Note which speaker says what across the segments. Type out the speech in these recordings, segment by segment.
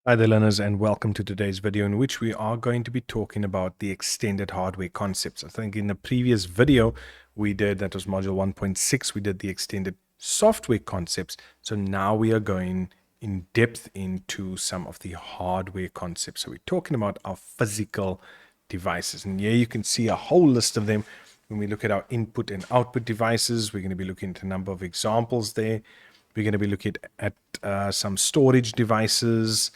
Speaker 1: Hi there learners, and welcome to today's video in which we are going to be talking about the extended hardware concepts. I think in the previous video that was module 1.6, we did the extended software concepts. So now we are going in depth into some of the hardware concepts. So we're talking about our physical devices, and here you can see a whole list of them. When we look at our input and output devices, we're going to be looking at a number of examples there. We're going to be looking at some storage devices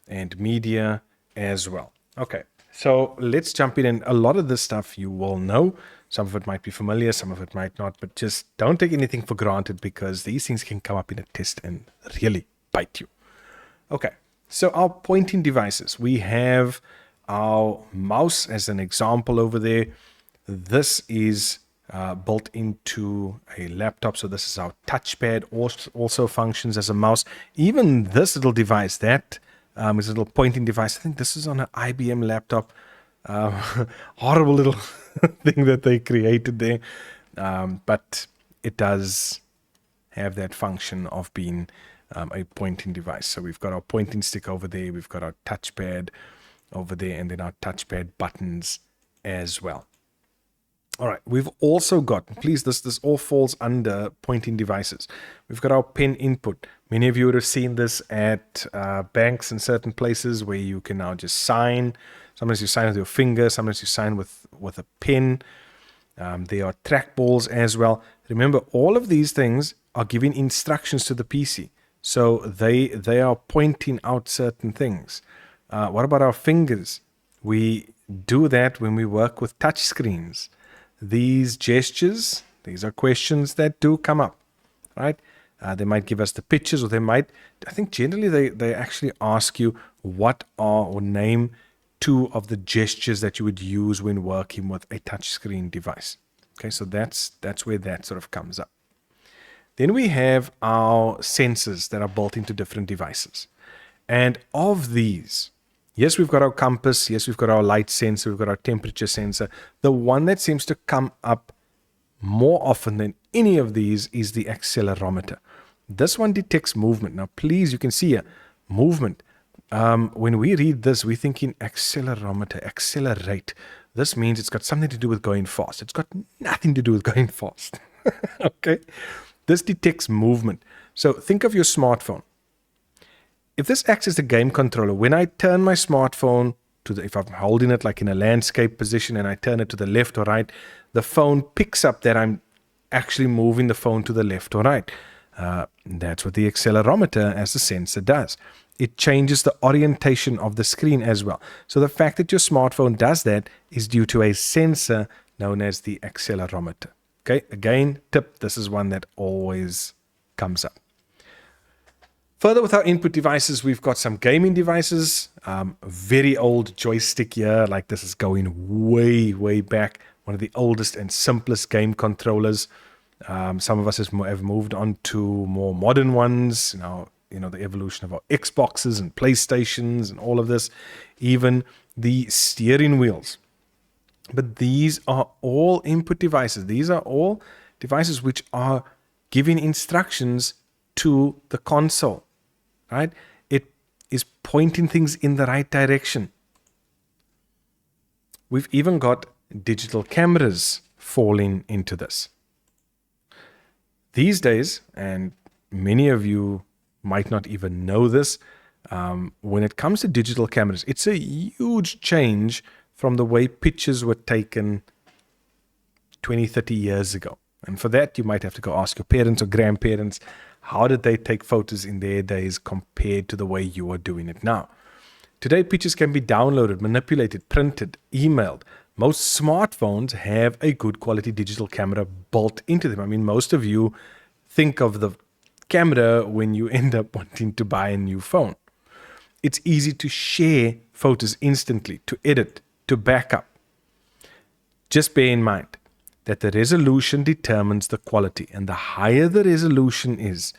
Speaker 1: and media as well. Okay, so let's jump in, and a lot of this stuff you will know. Some of it might be familiar, some of it might not, but just don't take anything for granted because these things can come up in a test and really bite you. Okay, so our pointing devices, we have our mouse as an example over there. This is built into a laptop, so this is our touchpad, also functions as a mouse. Even this little device, that is a little pointing device. I think this is on an IBM laptop. Horrible little thing that they created there, but it does have that function of being a pointing device. So we've got our pointing stick over there, we've got our touchpad over there, and then our touchpad buttons as well. All right, we've also got, please, this all falls under pointing devices. We've got our pen input. Many of you would have seen this at banks and certain places where you can now just sign. Sometimes you sign with your finger, sometimes you sign with a pen. There are trackballs as well. Remember, all of these things are giving instructions to the PC. So they are pointing out certain things. What about our fingers? We do that when we work with touch screens. These gestures, these are questions that do come up, right? They might give us the pictures, or they might, I think generally they actually ask you what are, or name two of the gestures that you would use when working with a touchscreen device. Okay, so that's where that sort of comes up. Then we have our sensors that are built into different devices. And of these, yes, we've got our compass. Yes, we've got our light sensor. We've got our temperature sensor. The one that seems to come up more often than any of these is the accelerometer. This one detects movement. Now, please, you can see here, movement. When we read this, we're thinking accelerometer, accelerate. This means it's got something to do with going fast. It's got nothing to do with going fast. Okay? This detects movement. So think of your smartphone. If this acts as a game controller, when I turn my smartphone if I'm holding it like in a landscape position and I turn it to the left or right, the phone picks up that I'm actually moving the phone to the left or right. That's what the accelerometer as a sensor does. It changes the orientation of the screen as well. So the fact that your smartphone does that is due to a sensor known as the accelerometer. Okay, again, tip, this is one that always comes up. Further with our input devices, we've got some gaming devices, very old joystick here, like this is going way, way back. One of the oldest and simplest game controllers. Some of us have moved on to more modern ones. Now, the evolution of our Xboxes and PlayStations and all of this, even the steering wheels. But these are all input devices. These are all devices which are giving instructions to the console. Right? It is pointing things in the right direction. We've even got digital cameras falling into this. These days, and many of you might not even know this, when it comes to digital cameras, it's a huge change from the way pictures were taken 20, 30 years ago. And for that, you might have to go ask your parents or grandparents, how did they take photos in their days compared to the way you are doing it now? Today, pictures can be downloaded, manipulated, printed, emailed. Most smartphones have a good quality digital camera built into them. I mean, most of you think of the camera when you end up wanting to buy a new phone. It's easy to share photos instantly, to edit, to back up. Just bear in mind that the resolution determines the quality, and the higher the resolution is,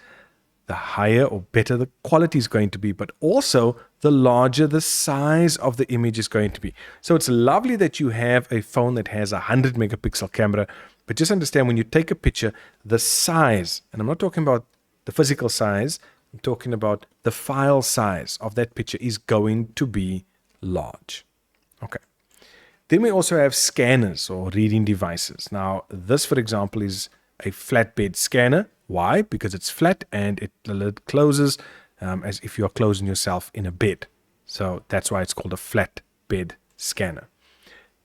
Speaker 1: the higher or better the quality is going to be, but also the larger the size of the image is going to be. So it's lovely that you have a phone that has a 100 megapixel camera, but just understand when you take a picture, the size, and I'm not talking about the physical size, I'm talking about the file size of that picture is going to be large. Okay. Then we also have scanners or reading devices. Now, this, for example, is a flatbed scanner. Why? Because it's flat and the lid closes as if you're closing yourself in a bed. So that's why it's called a flatbed scanner.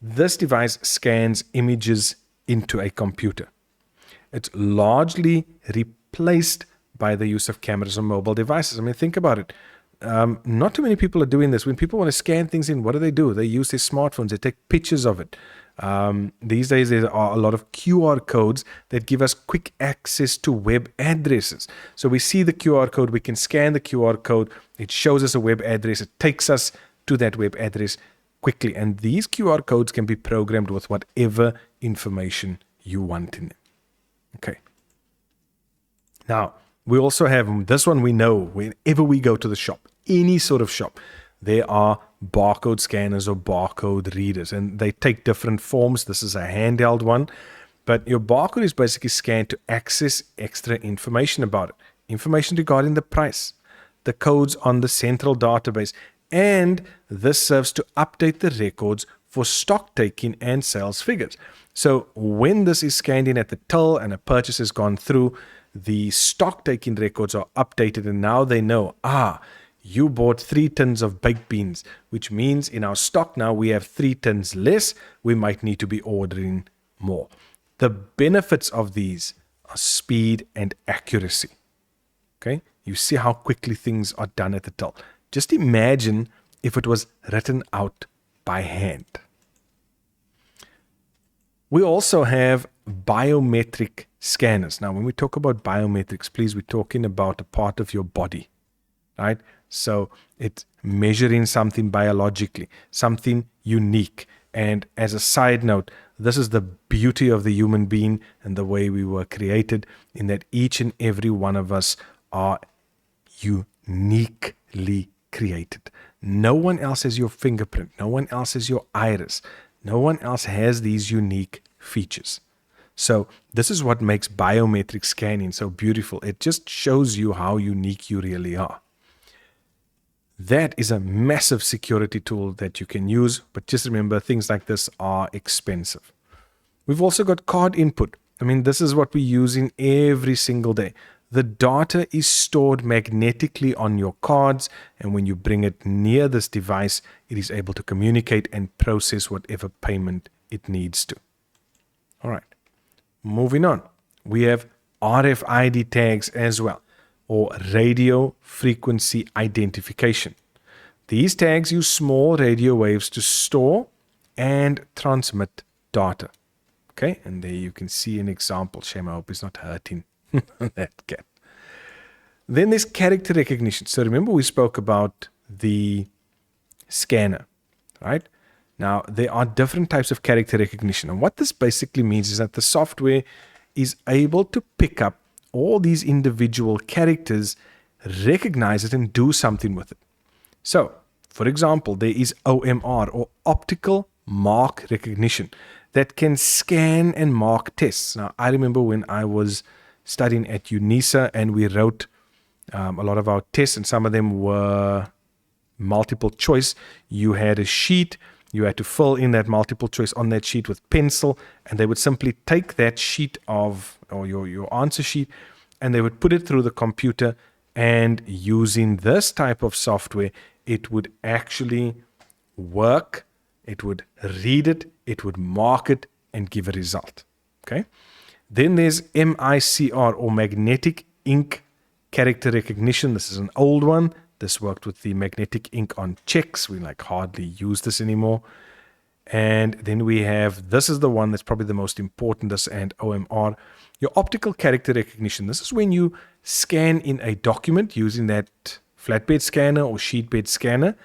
Speaker 1: This device scans images into a computer. It's largely replaced by the use of cameras on mobile devices. I mean, think about it. Not too many people are doing this. When people want to scan things in, what do? They use their smartphones. They take pictures of it. These days, there are a lot of QR codes that give us quick access to web addresses. So we see the QR code. We can scan the QR code. It shows us a web address. It takes us to that web address quickly. And these QR codes can be programmed with whatever information you want in it. Okay. Now, we also have this one. We know whenever we go to the shop, any sort of shop, there are barcode scanners or barcode readers, and they take different forms. This is a handheld one, but your barcode is basically scanned to access extra information about it. Information regarding the price, the codes on the central database, and this serves to update the records for stock taking and sales figures. So when this is scanned in at the till and a purchase has gone through, the stock taking records are updated, and now they know, you bought 3 tons of baked beans, which means in our stock now we have 3 tons less. We might need to be ordering more. The benefits of these are speed and accuracy. Okay, you see how quickly things are done at the till. Just imagine if it was written out by hand. We also have biometric scanners. Now, when we talk about biometrics, please, we're talking about a part of your body, right? So it's measuring something biologically, something unique. And as a side note, this is the beauty of the human being and the way we were created, in that each and every one of us are uniquely created. No one else has your fingerprint. No one else has your iris. No one else has these unique features. So this is what makes biometric scanning so beautiful. It just shows you how unique you really are. That is a massive security tool that you can use, but just remember, things like this are expensive. We've also got card input. I mean, this is what we use in every single day. The data is stored magnetically on your cards, and when you bring it near this device, it is able to communicate and process whatever payment it needs to. All right, moving on. We have RFID tags as well, or radio frequency identification. These tags use small radio waves to store and transmit data. Okay, and there you can see an example. Shame, I hope it's not hurting that cat. Then there's character recognition. So remember we spoke about the scanner, right? Now, there are different types of character recognition. And what this basically means is that the software is able to pick up all these individual characters, recognize it, and do something with it. So, for example, there is OMR, or optical mark recognition, that can scan and mark tests. Now, I remember when I was studying at UNISA and we wrote a lot of our tests, and some of them were multiple choice. You had a sheet, you had to fill in that multiple choice on that sheet with pencil, and they would simply take that sheet of, or your answer sheet, and they would put it through the computer, and using this type of software, it would actually work, it would read it, it would mark it, and give a result. Okay. Then there's MICR, or magnetic ink character recognition. This is an old one. This worked with the magnetic ink on checks. We hardly use this anymore. And then we have, this is the one that's probably the most important, this and OMR, your optical character recognition. This is when you scan in a document using that flatbed scanner or sheetbed scanner.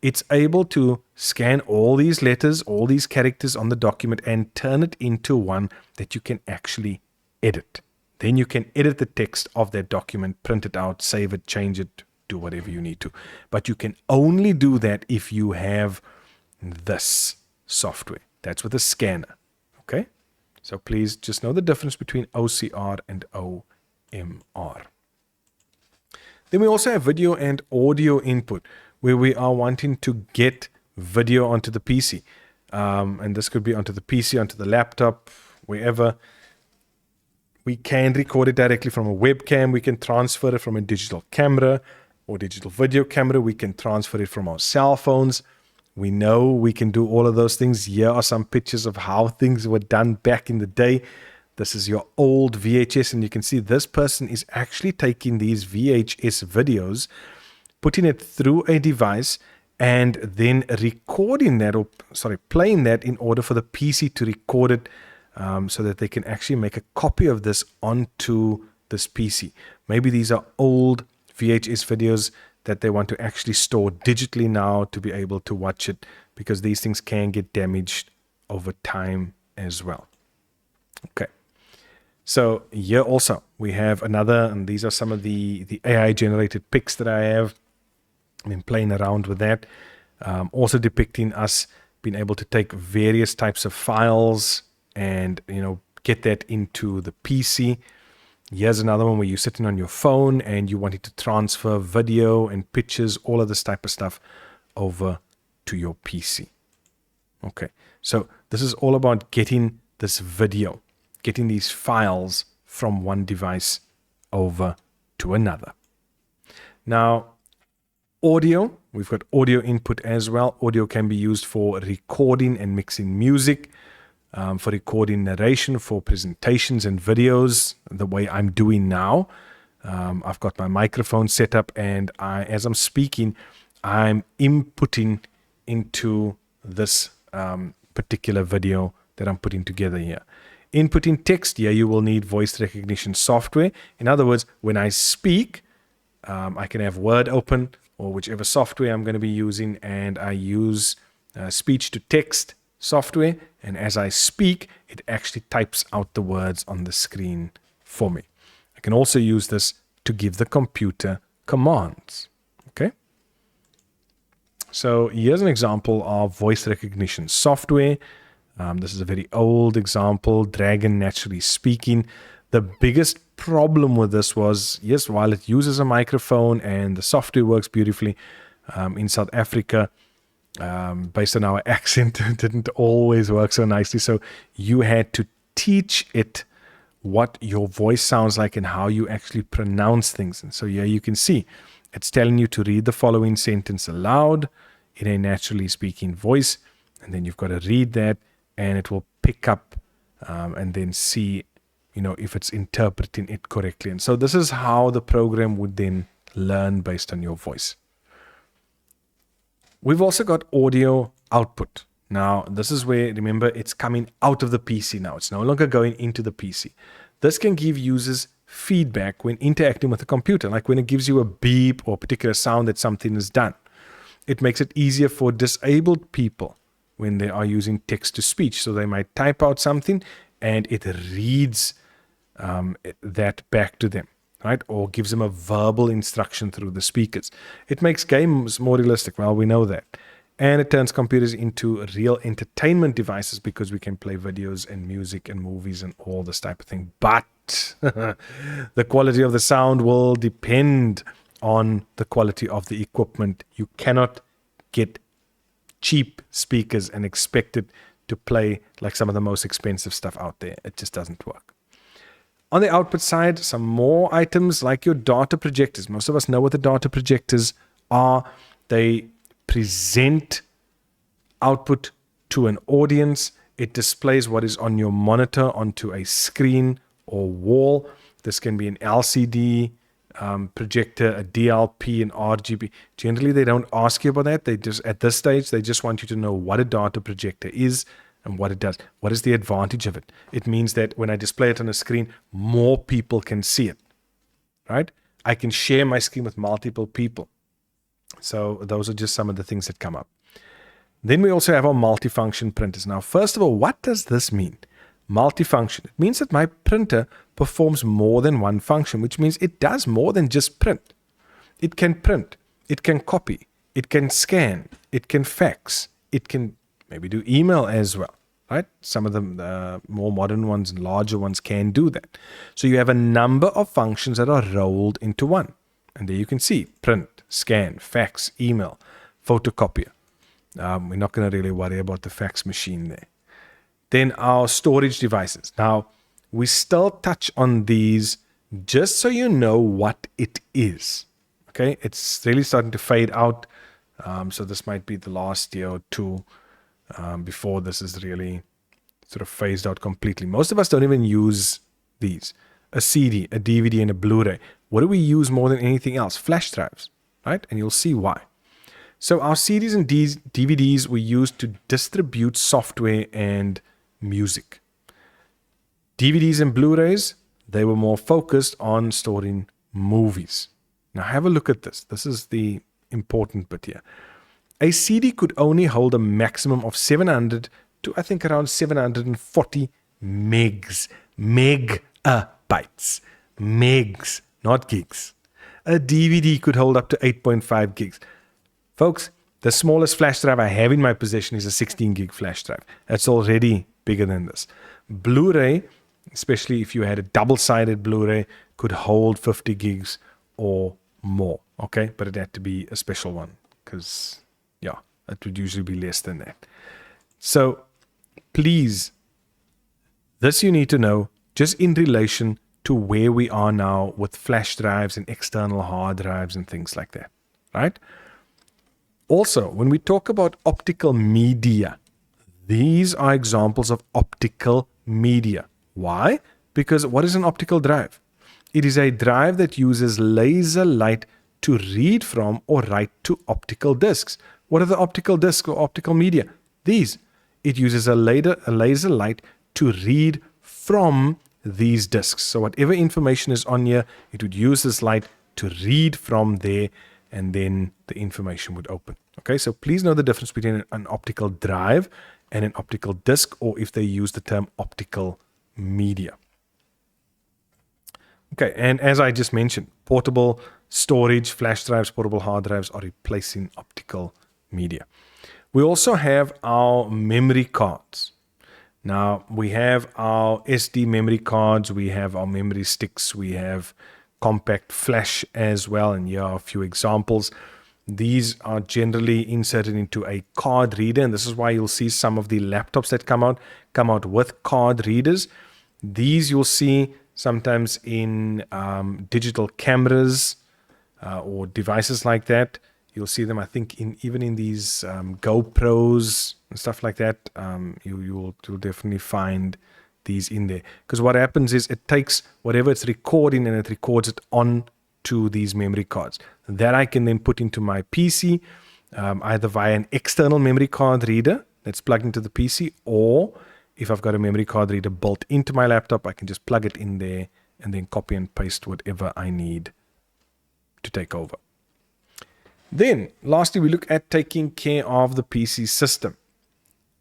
Speaker 1: It's able to scan all these letters, all these characters on the document, and turn it into one that you can actually edit. Then you can edit the text of that document, print it out, save it, change it, do whatever you need to. But you can only do that if you have this software. That's with a scanner. Okay? So please just know the difference between OCR and OMR. Then we also have video and audio input, where we are wanting to get video onto the PC. And this could be onto the PC, onto the laptop, wherever. We can record it directly from a webcam. We can transfer it from a digital camera or digital video camera. We can transfer it from our cell phones. We know we can do all of those things. Here are some pictures of how things were done back in the day. This is your old VHS, and you can see this person is actually taking these VHS videos, putting it through a device, and then recording that, or playing that in order for the PC to record it, so that they can actually make a copy of this onto this PC. Maybe these are old VHS videos that they want to actually store digitally now to be able to watch it, because these things can get damaged over time as well. Okay. So here also we have another, and these are some of the AI generated pics that I have. I've been playing around with that. Also depicting us being able to take various types of files and, get that into the PC. Here's another one where you're sitting on your phone and you wanted to transfer video and pictures, all of this type of stuff over to your PC. Okay, so this is all about getting this video, getting these files from one device over to another. Now, audio, we've got audio input as well. Audio can be used for recording and mixing music, for recording narration, for presentations and videos, the way I'm doing now. I've got my microphone set up, and as I'm speaking, I'm inputting into this particular video that I'm putting together here. Inputting text here, you will need voice recognition software. In other words, when I speak, I can have Word open or whichever software I'm going to be using, and I use speech to text software, and as I speak, it actually types out the words on the screen for me. I can also use this to give the computer commands. Okay. So here's an example of voice recognition software. This is a very old example, Dragon Naturally Speaking. The biggest problem with this was, yes, while it uses a microphone and the software works beautifully, in South Africa, based on our accent, it didn't always work so nicely. So you had to teach it what your voice sounds like and how you actually pronounce things. And so here you can see it's telling you to read the following sentence aloud in a naturally speaking voice. And then you've got to read that, and it will pick up and then see, if it's interpreting it correctly. And so this is how the program would then learn based on your voice. We've also got audio output. Now, this is where, remember, it's coming out of the PC now. It's no longer going into the PC. This can give users feedback when interacting with the computer, like when it gives you a beep or a particular sound that something is done. It makes it easier for disabled people when they are using text-to-speech. So they might type out something and it reads that back to them, right? Or gives them a verbal instruction through the speakers. It makes games more realistic. Well, we know that. And it turns computers into real entertainment devices because we can play videos and music and movies and all this type of thing. But the quality of the sound will depend on the quality of the equipment. You cannot get cheap speakers and expect it to play like some of the most expensive stuff out there. It just doesn't work. On the output side, some more items like your data projectors. Most of us know what the data projectors are. They present output to an audience. It displays what is on your monitor onto a screen or wall. This can be an LCD projector, a DLP, an RGB. Generally, they don't ask you about that. They just, at this stage, they just want you to know what a data projector is and what it does. What is the advantage of it? It means that when I display it on a screen, more people can see it, right? I can share my screen with multiple people. So those are just some of the things that come up. Then we also have our multifunction printers. Now, first of all, what does this mean? Multifunction. It means that my printer performs more than one function, which means it does more than just print. It can print, it can copy, it can scan, it can fax, it can maybe do email as well, right? Some of the more modern ones and larger ones can do that. So you have a number of functions that are rolled into one. And there you can see print, scan, fax, email, photocopier. We're not going to really worry about the fax machine there. Then our storage devices. Now, we still touch on these just so you know what it is. Okay, it's really starting to fade out. So this might be the last year or two before this is really sort of phased out completely. Most of us don't even use these. A CD, a DVD, and a Blu-ray. What do we use more than anything else? Flash drives, right? And you'll see why. So our CDs and DVDs we use to distribute software and music. DVDs and Blu-rays, they were more focused on storing movies. Now have a look at this. This is the important bit here. A CD could only hold a maximum of 700 to I think around 740 megs. Megabytes. Megs, not gigs. A DVD could hold up to 8.5 gigs. Folks, the smallest flash drive I have in my possession is a 16 gig flash drive. That's already bigger than this. Blu-ray, especially if you had a double-sided Blu-ray, could hold 50 gigs or more. Okay, but it had to be a special one because, yeah, it would usually be less than that. So, please, this you need to know just in relation to where we are now with flash drives and external hard drives and things like that, right? Also, when we talk about optical media, these are examples of optical media. Why? Because what is an optical drive? It is a drive that uses laser light to read from or write to optical discs. What are the optical discs or optical media? These. It uses a laser light to read from these discs. So whatever information is on here, it would use this light to read from there, and then the information would open. Okay, so please know the difference between an optical drive and an optical disc, or if they use the term optical media. Okay, and as I just mentioned, portable storage, flash drives, portable hard drives are replacing optical media. We also have our memory cards. Now, we have our SD memory cards, we have our memory sticks, we have compact flash as well, and here are a few examples. These are generally inserted into a card reader, and this is why you'll see some of the laptops that come out with card readers. These you'll see sometimes in digital cameras or devices like that. You'll see them, I think, even in these GoPros and stuff like that. You'll definitely find these in there. Because what happens is it takes whatever it's recording and it records it onto these memory cards. That I can then put into my PC, either via an external memory card reader that's plugged into the PC, or if I've got a memory card reader built into my laptop, I can just plug it in there and then copy and paste whatever I need to take over. Then, lastly, we look at taking care of the PC system.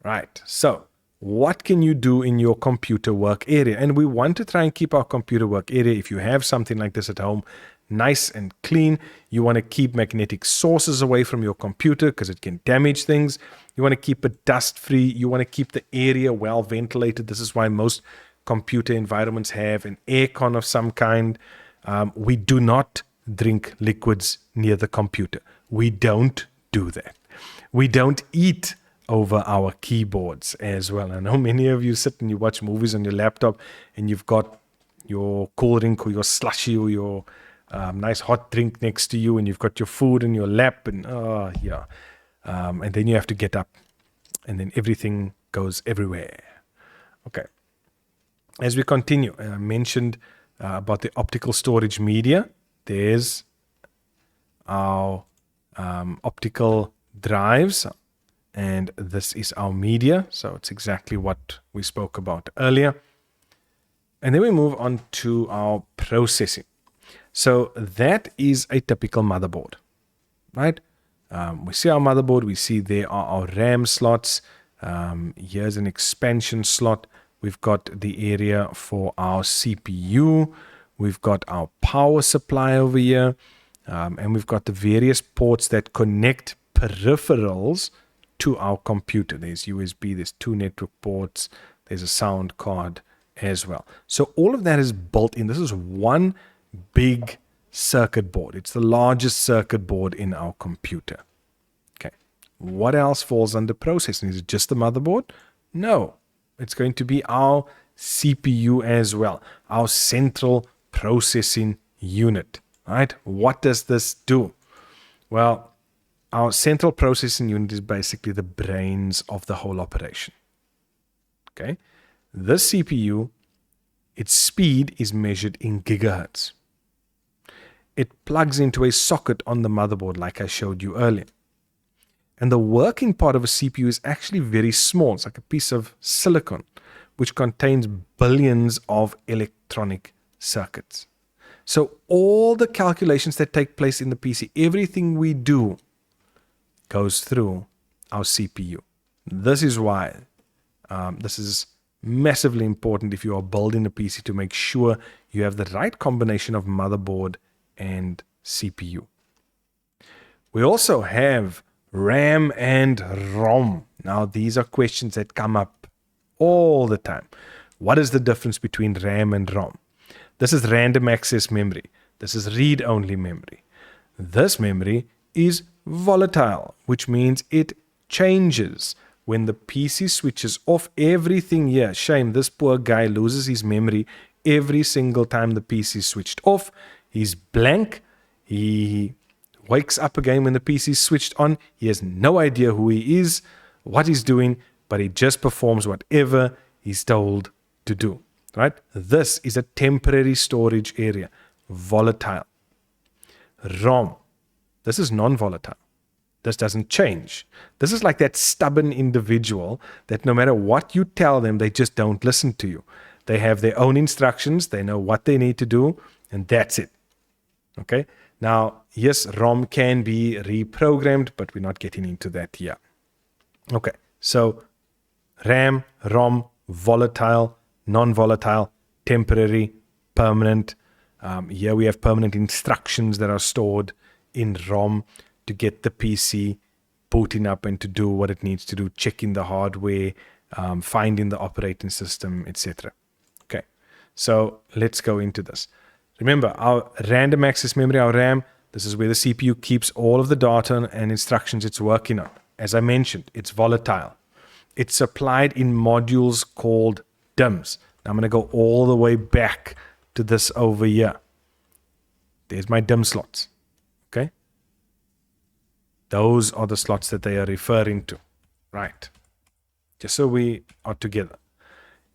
Speaker 1: Right, so what can you do in your computer work area? And we want to try and keep our computer work area, if you have something like this at home, nice and clean. You want to keep magnetic sources away from your computer because it can damage things. You want to keep it dust free. You want to keep the area well ventilated. This is why most computer environments have an aircon of some kind. We do not drink liquids near the computer. We don't do that. We don't eat over our keyboards as well. I know many of you sit and you watch movies on your laptop and you've got your cool drink or your slushy or your nice hot drink next to you, and you've got your food in your lap, and and then you have to get up, and then everything goes everywhere. Okay. As we continue, I mentioned about the optical storage media. There's our optical drives, and this is our media. So it's exactly what we spoke about earlier. And then we move on to our processing. So that is a typical motherboard, right? We see our motherboard. We see there are our RAM slots. Here's an expansion slot. We've got the area for our CPU. We've got our power supply over here. And we've got the various ports that connect peripherals to our computer. There's USB, there's 2 network ports, there's a sound card as well. So all of that is built in. This is one big circuit board. It's the largest circuit board in our computer. Okay. What else falls under processing? Is it just the motherboard? No. It's going to be our CPU as well, our central processing unit. Right? What does this do? Well, our central processing unit is basically the brains of the whole operation. Okay? This CPU, its speed is measured in gigahertz. It plugs into a socket on the motherboard like I showed you earlier. And the working part of a CPU is actually very small. It's like a piece of silicon which contains billions of electronic circuits. So all the calculations that take place in the PC, everything we do goes through our CPU. This is why this is massively important if you are building a PC, to make sure you have the right combination of motherboard and CPU. We also have RAM and ROM. Now, these are questions that come up all the time. What is the difference between RAM and ROM? This is random access memory. This is read-only memory. This memory is volatile, which means it changes. When the PC switches off, everything here, shame, this poor guy loses his memory every single time the PC is switched off. He's blank. He wakes up again when the PC is switched on. He has no idea who he is, what he's doing, but he just performs whatever he's told to do. Right? This is a temporary storage area, volatile. ROM, this is non-volatile. This doesn't change. This is like that stubborn individual that no matter what you tell them, they just don't listen to you. They have their own instructions. They know what they need to do, and that's it. Okay? Now, yes, ROM can be reprogrammed, but we're not getting into that here. Okay, so RAM, ROM, volatile, non-volatile, temporary, permanent. Here we have permanent instructions that are stored in ROM to get the PC booting up and to do what it needs to do, checking the hardware, finding the operating system, etc. Okay, so let's go into this. Remember, our random access memory, our RAM, this is where the CPU keeps all of the data and instructions it's working on. As I mentioned, it's volatile. It's supplied in modules called DIMMs. Now I'm going to go all the way back to this over here. There's my DIMM slots. Okay? Those are the slots that they are referring to. Right. Just so we are together.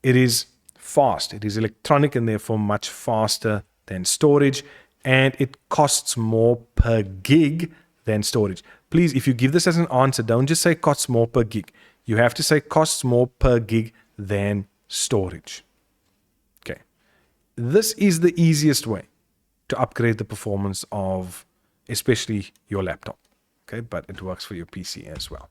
Speaker 1: It is fast. It is electronic and therefore much faster than storage. And it costs more per gig than storage. Please, if you give this as an answer, don't just say costs more per gig. You have to say costs more per gig than storage. Okay. This is the easiest way to upgrade the performance of especially your laptop. Okay, but it works for your PC as well.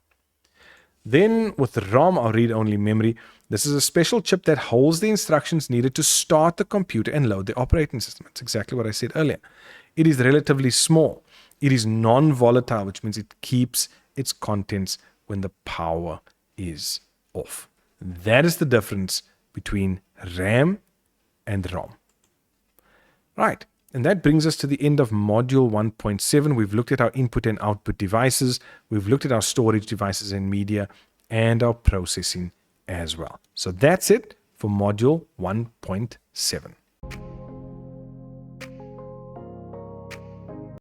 Speaker 1: Then with the ROM, or read-only memory, this is a special chip that holds the instructions needed to start the computer and load the operating system. That's exactly what I said earlier. It is relatively small. It is non-volatile, which means it keeps its contents when the power is off. That is the difference between RAM and ROM. Right. And that brings us to the end of module 1.7. We've looked at our input and output devices. We've looked at our storage devices and media and our processing as well. So that's it for module 1.7.